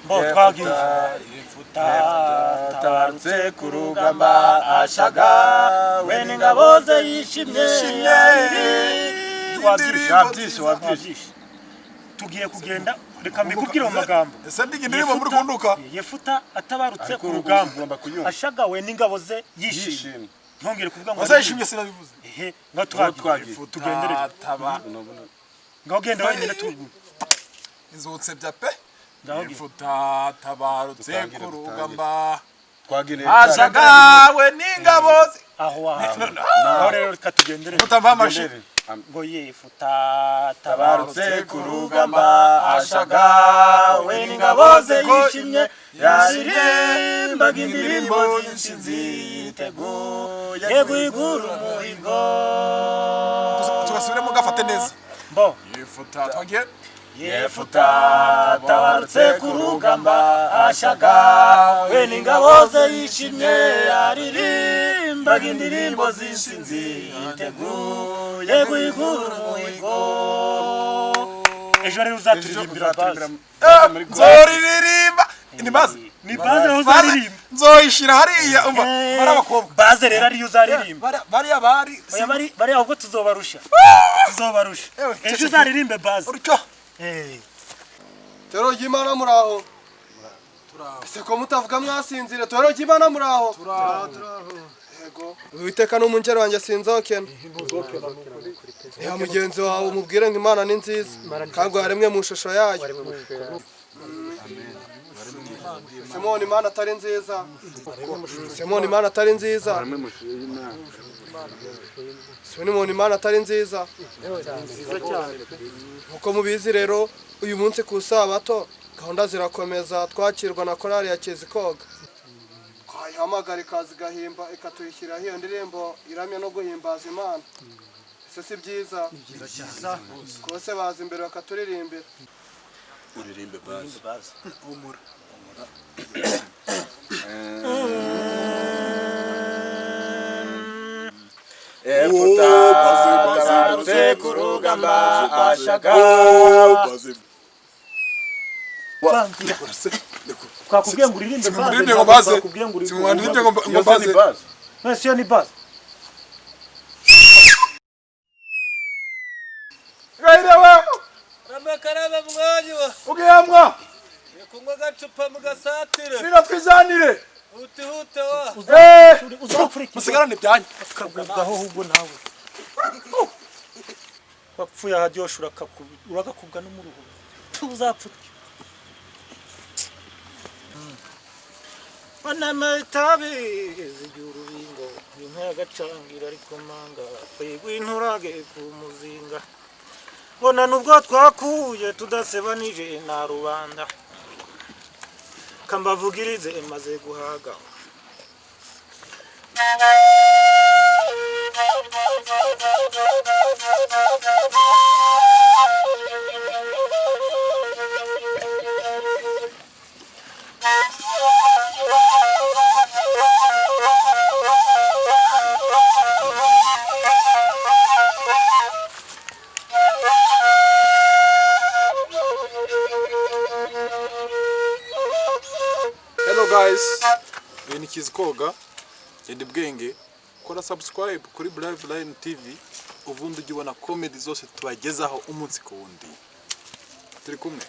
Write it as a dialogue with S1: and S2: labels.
S1: Bo twagiye tabarutse ku rugamba ashaga we n'ingabo ze yishimye wabyishe tugiye kugenda reka mbikubwire mu magambo
S2: ese ndigindirimo muri kunduka
S1: Yefuta atabarutse ku rugamba ashaga we n'ingabo ze yishimye ntongere kuvuga ngo
S2: azayishimye sinabivuze
S1: ngo twagiye tugendere ngo genda wenyine tugu
S2: inzutse bya pe Yefuta tabarutse ku rugamba ashaga we n'ingabo ze
S1: aho rero reka tugendere
S2: mutava amashi
S1: ngo Yefuta tabarutse ku rugamba ashaga we n'ingabo ze yishimye yaririmbaga indirimbo z'intsinzi yiteguye guhigura umuhigo
S2: tugasubiremo gafate neza
S1: bo
S2: Yefuta twagiye
S1: Yefuta tabarutse ku rugamba ashaga we n'ingabo ze yishimye yaririmbaga indirimbo z'intsinzi yiteguye guhigura umuhigo ejo rero uzaturirimbira baze
S2: nzoririmba ni baze
S1: uzaririmba
S2: nzoyishira hariya umva bari abakobwa
S1: baze rero ariyo uzaririmba
S2: bari
S1: ahubwo tuzobarusha ejo uzaririmbe baze
S3: Tero Jimana muraho ese ko mutavuga mwasinzire Tero Jimana muraho yego Uwiteka n'umungeri wanjye sinzokena ya mugenzi wawe umubwire ngo Imana ni nziza kandi haremwe mu shusho yayo Simoni Imana atari nziza Simoni Imana atari nziza Simoni Imana atari nziza uko mubizi rero uyu munsi ku sabato gahunda zirakomeza twakirwa na korali ya Kizikoga twayihamagara ikaza igahimba ikatuyishyira hiyo ndirimbo iramya no guhimbaza Imana ese si byiza kose baza imbere bakaturirimbira
S2: uririmbe baze umura
S1: Yefuta tabarutse ku rugamba ashaga twakubwiye ngo uririmbe
S2: baze
S1: twakubwiye ngo
S2: uririmbe ngo baze
S1: Monsieur ni baze
S2: Gairewe
S4: Ramakarabe mwanyu
S2: ugiyamwa
S4: kunywa gacupa mugasatire
S2: Nina twizanire
S4: hute wa
S1: uzapfurika
S2: musigarane byanyu
S1: kagugaho ahubwo nawe wapfuye ahajyosha urakakubwa no mu ruhu uzapfurika Onametabi zigurubingo inka gacangira ariko manga kwigwinturage ku muzinga bona nubwo twakuye tudasebanije na rubanda kambavugirize emaze guhaga
S2: Hello guys, ni Kizikoga Genda Bwenge kora subscribe kuri Brave Line TV ubundi ujye ubona comedy zose tubagezaho umunsi ku wundi turi kumwe